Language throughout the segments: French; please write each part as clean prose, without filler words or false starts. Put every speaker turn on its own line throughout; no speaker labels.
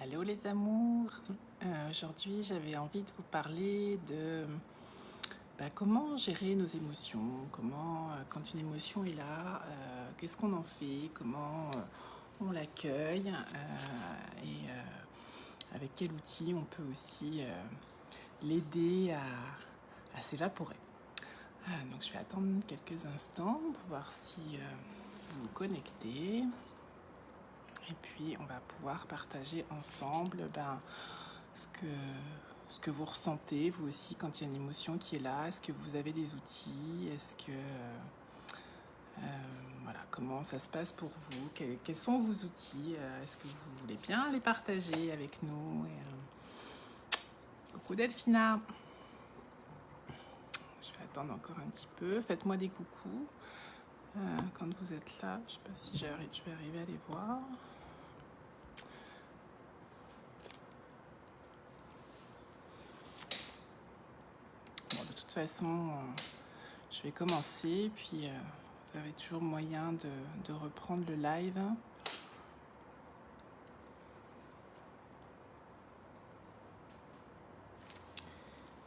Allô les amours. Aujourd'hui j'avais envie de vous parler de comment gérer nos émotions, comment quand une émotion est là, qu'est-ce qu'on en fait, comment on l'accueille et avec quel outil on peut aussi l'aider à s'évaporer. Donc je vais attendre quelques instants pour voir si vous vous connectez. Et puis on va pouvoir partager ensemble ce que vous ressentez, vous aussi, quand il y a une émotion qui est là. Est-ce que vous avez des outils? Est-ce que voilà, comment ça se passe pour vous? Quels sont vos outils? Est-ce que vous voulez bien les partager avec nous? Coucou Delphina. Je vais attendre encore un petit peu. Faites-moi des coucous quand vous êtes là. Je ne sais pas si je vais arriver à les voir. Bon, de toute façon, je vais commencer, puis vous avez toujours moyen de reprendre le live.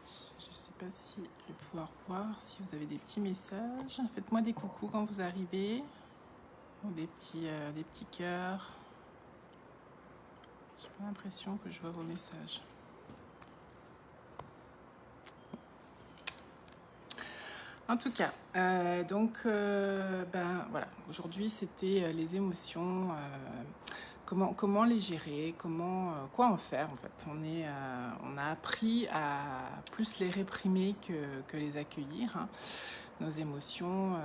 Je ne sais pas si je vais pouvoir voir si vous avez des petits messages. Faites-moi des coucous quand vous arrivez, ou des petits cœurs. J'ai pas l'impression que je vois vos messages. En tout cas, voilà. Aujourd'hui, c'était les émotions, comment les gérer, quoi en faire en fait. On a appris à plus les réprimer que les accueillir, hein. Nos émotions,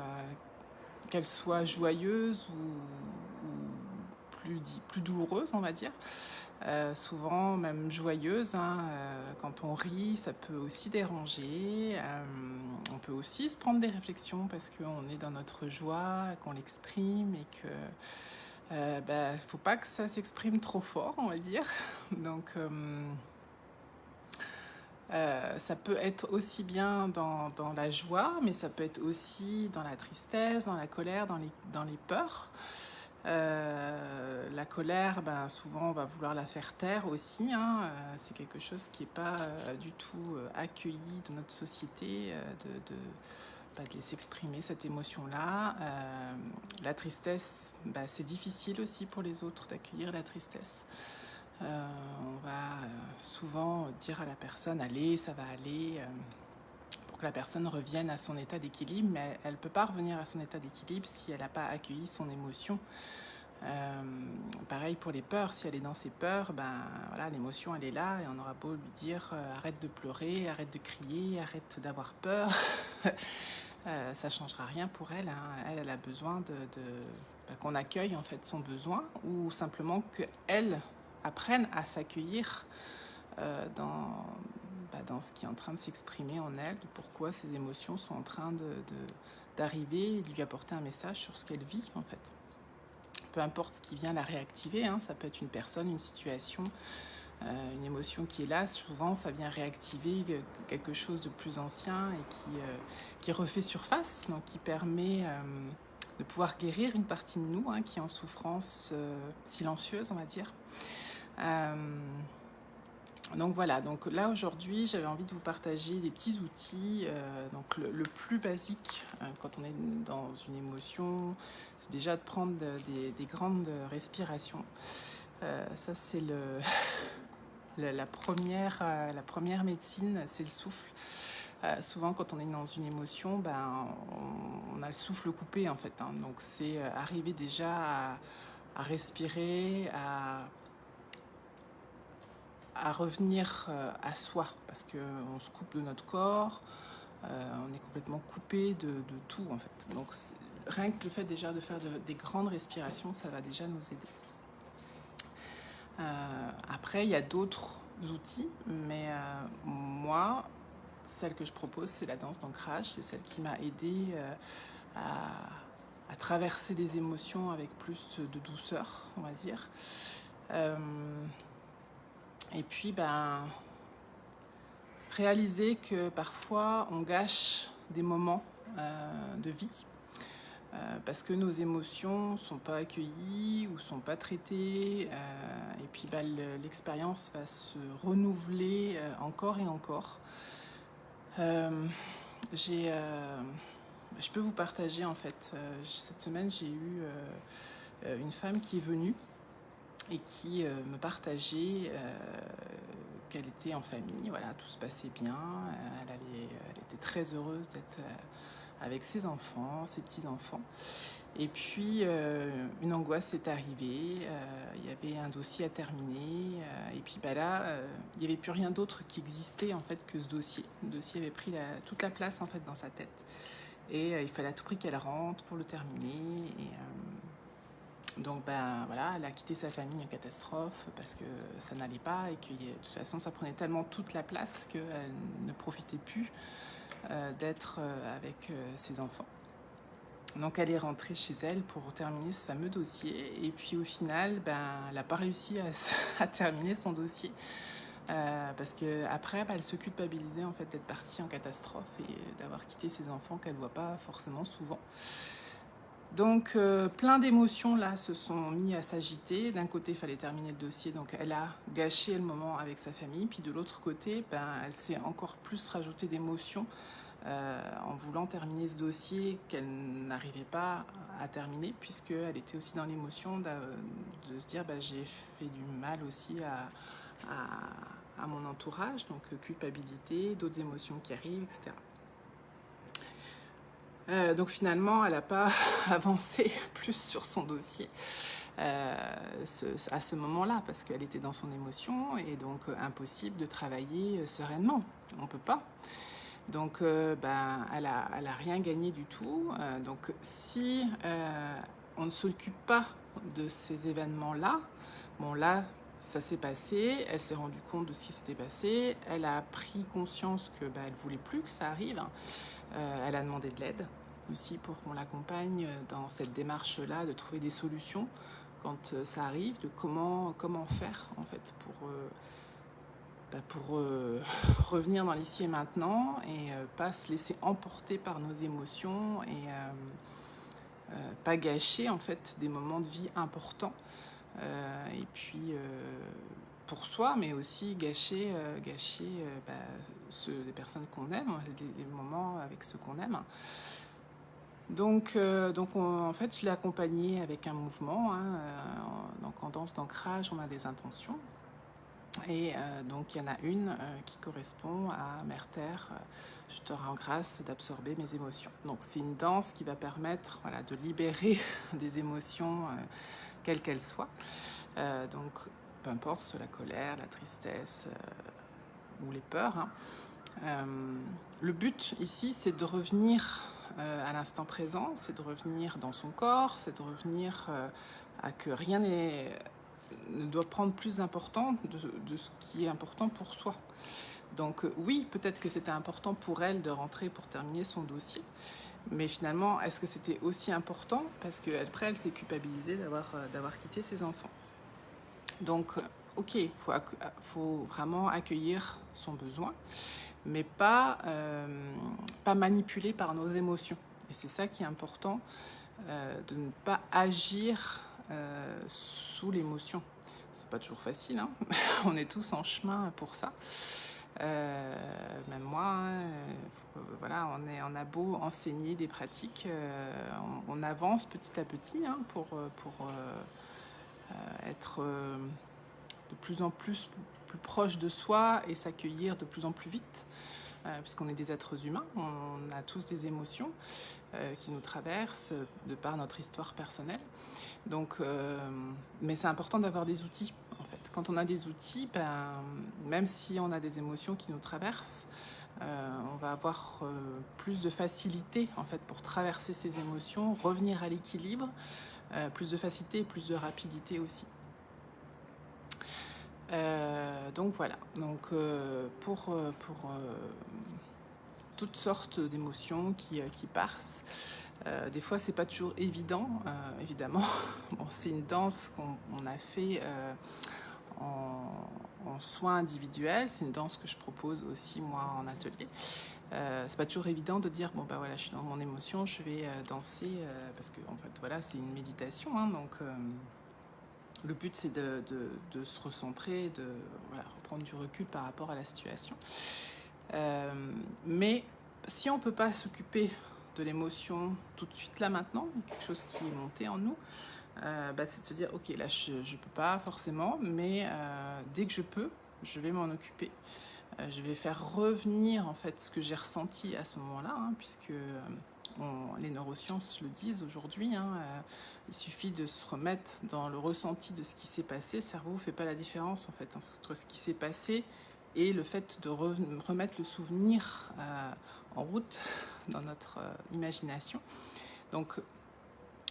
qu'elles soient joyeuses ou plus douloureuses, on va dire. Souvent même joyeuse, hein, quand on rit, ça peut aussi déranger. On peut aussi se prendre des réflexions parce qu'on est dans notre joie, qu'on l'exprime et que faut pas que ça s'exprime trop fort, on va dire. Donc ça peut être aussi bien dans la joie, mais ça peut être aussi dans la tristesse, dans la colère, dans les peurs. La colère, souvent on va vouloir la faire taire aussi, hein. C'est quelque chose qui n'est pas du tout accueilli dans notre société, de laisser exprimer cette émotion-là. La tristesse, c'est difficile aussi pour les autres d'accueillir la tristesse. On va souvent dire à la personne « allez, ça va aller », pour que la personne revienne à son état d'équilibre, mais elle ne peut pas revenir à son état d'équilibre si elle n'a pas accueilli son émotion. Pareil pour les peurs, si elle est dans ses peurs, voilà, l'émotion elle est là et on aura beau lui dire arrête de pleurer, arrête de crier, arrête d'avoir peur, ça changera rien pour elle, hein. Elle a besoin qu'on accueille en fait son besoin, ou simplement qu'elle apprenne à s'accueillir dans ce qui est en train de s'exprimer en elle, de pourquoi ces émotions sont en train d'arriver, et de lui apporter un message sur ce qu'elle vit en fait. Peu importe ce qui vient la réactiver, hein, ça peut être une personne, une situation, une émotion qui est là. Souvent, ça vient réactiver quelque chose de plus ancien et qui refait surface, donc qui permet de pouvoir guérir une partie de nous, hein, qui est en souffrance silencieuse, on va dire. Donc voilà, donc là aujourd'hui j'avais envie de vous partager des petits outils. Donc le plus basique quand on est dans une émotion, c'est déjà de prendre des grandes respirations. Ça c'est la première médecine, c'est le souffle. Souvent quand on est dans une émotion, on a le souffle coupé en fait, hein. Donc c'est arriver déjà à respirer, à revenir à soi, parce qu'on se coupe de notre corps, on est complètement coupé de tout en fait. Donc rien que le fait déjà de faire des grandes respirations, ça va déjà nous aider. Après, il y a d'autres outils, mais moi, celle que je propose, c'est la danse d'ancrage. C'est celle qui m'a aidée à traverser des émotions avec plus de douceur, on va dire. Et puis, réaliser que parfois on gâche des moments de vie parce que nos émotions ne sont pas accueillies ou ne sont pas traitées, et puis l'expérience va se renouveler encore et encore. Je peux vous partager en fait, cette semaine j'ai eu une femme qui est venue et qui me partageait qu'elle était en famille, voilà, tout se passait bien, elle était très heureuse d'être avec ses enfants, ses petits-enfants. Et puis une angoisse est arrivée, il y avait un dossier à terminer, et puis là, il n'y avait plus rien d'autre qui existait en fait que ce dossier. Le dossier avait pris toute la place en fait dans sa tête, et il fallait à tout prix qu'elle rentre pour le terminer. Et donc voilà, elle a quitté sa famille en catastrophe parce que ça n'allait pas et que de toute façon ça prenait tellement toute la place qu'elle ne profitait plus d'être avec ses enfants. Donc elle est rentrée chez elle pour terminer ce fameux dossier, et puis au final elle n'a pas réussi à terminer son dossier parce qu'après elle se culpabilisait en fait d'être partie en catastrophe et d'avoir quitté ses enfants qu'elle ne voit pas forcément souvent. Donc plein d'émotions là se sont mis à s'agiter. D'un côté il fallait terminer le dossier, donc elle a gâché le moment avec sa famille, puis de l'autre côté elle s'est encore plus rajoutée d'émotions en voulant terminer ce dossier qu'elle n'arrivait pas à terminer, puisqu'elle était aussi dans l'émotion de se dire j'ai fait du mal aussi à mon entourage, donc culpabilité, d'autres émotions qui arrivent, etc. Donc finalement, elle n'a pas avancé plus sur son dossier à ce moment-là, parce qu'elle était dans son émotion, et donc impossible de travailler sereinement. On ne peut pas. Donc elle a rien gagné du tout. Donc si on ne s'occupe pas de ces événements-là, bon là, ça s'est passé, elle s'est rendue compte de ce qui s'était passé, elle a pris conscience que elle voulait plus que ça arrive. Elle a demandé de l'aide aussi pour qu'on l'accompagne dans cette démarche-là, de trouver des solutions quand ça arrive, de comment faire en fait pour revenir dans l'ici et maintenant et pas se laisser emporter par nos émotions et pas gâcher en fait des moments de vie importants et puis pour soi, mais aussi gâcher des personnes qu'on aime, des moments avec ceux qu'on aime. Donc en fait, je l'ai accompagnée avec un mouvement, donc en danse d'ancrage, on a des intentions. Et donc il y en a une qui correspond à Mère Terre, je te rends grâce d'absorber mes émotions. Donc c'est une danse qui va permettre de libérer des émotions, quelles qu'elles soient. Donc peu importe, la colère, la tristesse ou les peurs. Le but ici, c'est de revenir à l'instant présent, c'est de revenir dans son corps, c'est de revenir à que rien ne doit prendre plus d'importance de ce qui est important pour soi. Donc oui, peut-être que c'était important pour elle de rentrer pour terminer son dossier, mais finalement, est-ce que c'était aussi important? Parce qu'après, elle s'est culpabilisée d'avoir quitté ses enfants. Donc, ok, faut vraiment accueillir son besoin, mais pas manipulé par nos émotions. Et c'est ça qui est important, de ne pas agir sous l'émotion. C'est pas toujours facile, hein. On est tous en chemin pour ça. Même moi, on a beau enseigner des pratiques, on avance petit à petit pour être de plus en plus proche de soi et s'accueillir de plus en plus vite, puisqu'on est des êtres humains, on a tous des émotions qui nous traversent de par notre histoire personnelle. Donc, mais c'est important d'avoir des outils. En fait, quand on a des outils, même si on a des émotions qui nous traversent, on va avoir plus de facilité en fait pour traverser ces émotions, revenir à l'équilibre, plus de facilité et plus de rapidité aussi. Donc voilà. Donc pour toutes sortes d'émotions qui passent. Des fois, c'est pas toujours évident, évidemment. Bon, c'est une danse qu'on a fait en soins individuels. C'est une danse que je propose aussi, moi, en atelier. C'est pas toujours évident de dire, je suis dans mon émotion, je vais danser, parce que, en fait, c'est une méditation, donc Le but, c'est de se recentrer, de voilà, reprendre du recul par rapport à la situation. Mais si on ne peut pas s'occuper de l'émotion tout de suite, là, maintenant, quelque chose qui est monté en nous, c'est de se dire, ok, là, je ne peux pas forcément, mais dès que je peux, je vais m'en occuper. Je vais faire revenir, en fait, ce que j'ai ressenti à ce moment-là, hein, puisque les neurosciences le disent aujourd'hui, hein, il suffit de se remettre dans le ressenti de ce qui s'est passé. Le cerveau ne fait pas la différence, en fait, entre ce qui s'est passé et le fait de remettre le souvenir en route dans notre imagination. Donc,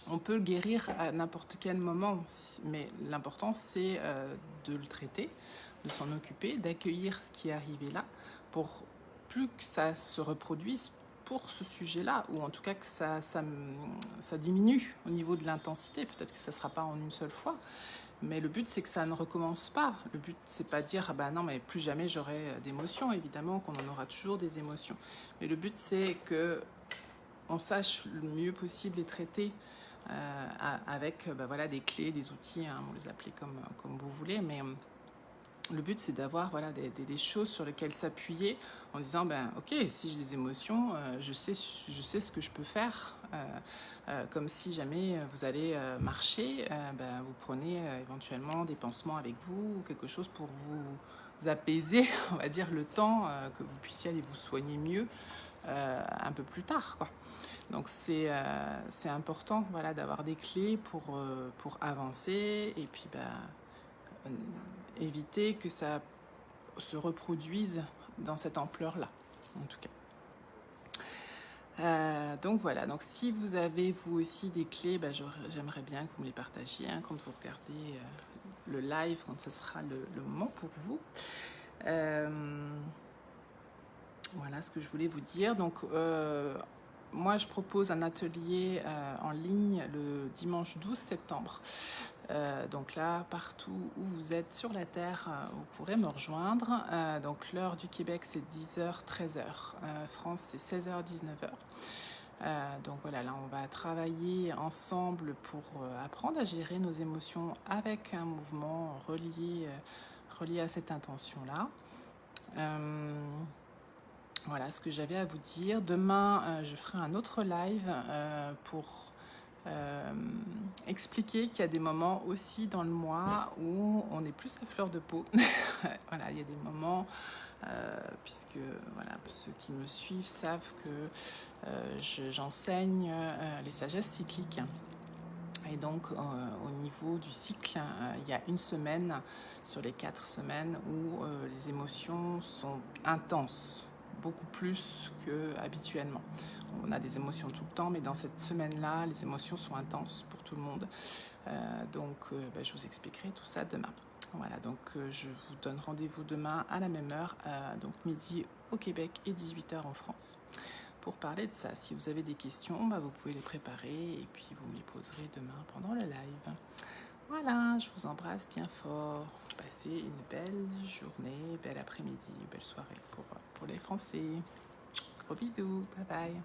on peut le guérir à n'importe quel moment, mais l'important, c'est de le traiter, de s'en occuper, d'accueillir ce qui est arrivé là, pour plus que ça se reproduise pour ce sujet-là, ou en tout cas que ça diminue au niveau de l'intensité. Peut-être que ça ne sera pas en une seule fois, mais le but, c'est que ça ne recommence pas. Le but, c'est pas de dire, ah ben non, mais plus jamais j'aurai d'émotions. Évidemment qu'on en aura toujours des émotions. Mais le but, c'est que on sache le mieux possible les traiter avec voilà, des clés, des outils, hein, vous les appelez comme vous voulez, mais le but, c'est d'avoir voilà, des choses sur lesquelles s'appuyer en disant, ok, si j'ai des émotions, je sais ce que je peux faire. Comme si jamais vous allez marcher, vous prenez éventuellement des pansements avec vous ou quelque chose pour vous apaiser, on va dire, le temps que vous puissiez aller vous soigner mieux un peu plus tard, quoi. Donc c'est important, voilà, d'avoir des clés pour avancer et puis éviter que ça se reproduise dans cette ampleur-là, en tout cas. Donc voilà, donc si vous avez vous aussi des clés, j'aimerais bien que vous me les partagiez hein, quand vous regardez le live, quand ce sera le moment pour vous. Voilà ce que je voulais vous dire. Donc moi je propose un atelier en ligne le dimanche 12 septembre. Donc là, partout où vous êtes sur la Terre, vous pourrez me rejoindre. Donc l'heure du Québec, c'est 10h, 13h. France, c'est 16h, 19h. Donc voilà, là, on va travailler ensemble pour apprendre à gérer nos émotions avec un mouvement relié à cette intention-là. Voilà ce que j'avais à vous dire. Demain, je ferai un autre live pour expliquer qu'il y a des moments aussi dans le mois où on est plus à fleur de peau. Voilà, il y a des moments, puisque voilà, ceux qui me suivent savent que j'enseigne les sagesses cycliques. Et donc, au niveau du cycle, il y a une semaine sur les 4 semaines où les émotions sont intenses, beaucoup plus qu'habituellement. On a des émotions tout le temps, mais dans cette semaine-là, les émotions sont intenses pour tout le monde. Donc, je vous expliquerai tout ça demain. Voilà, donc je vous donne rendez-vous demain à la même heure, donc midi au Québec et 18h en France, pour parler de ça. Si vous avez des questions, vous pouvez les préparer et puis vous me les poserez demain pendant le live. Voilà, je vous embrasse bien fort. Passez une belle journée, bel après-midi, belle soirée pour les Français. Gros bisous, bye bye.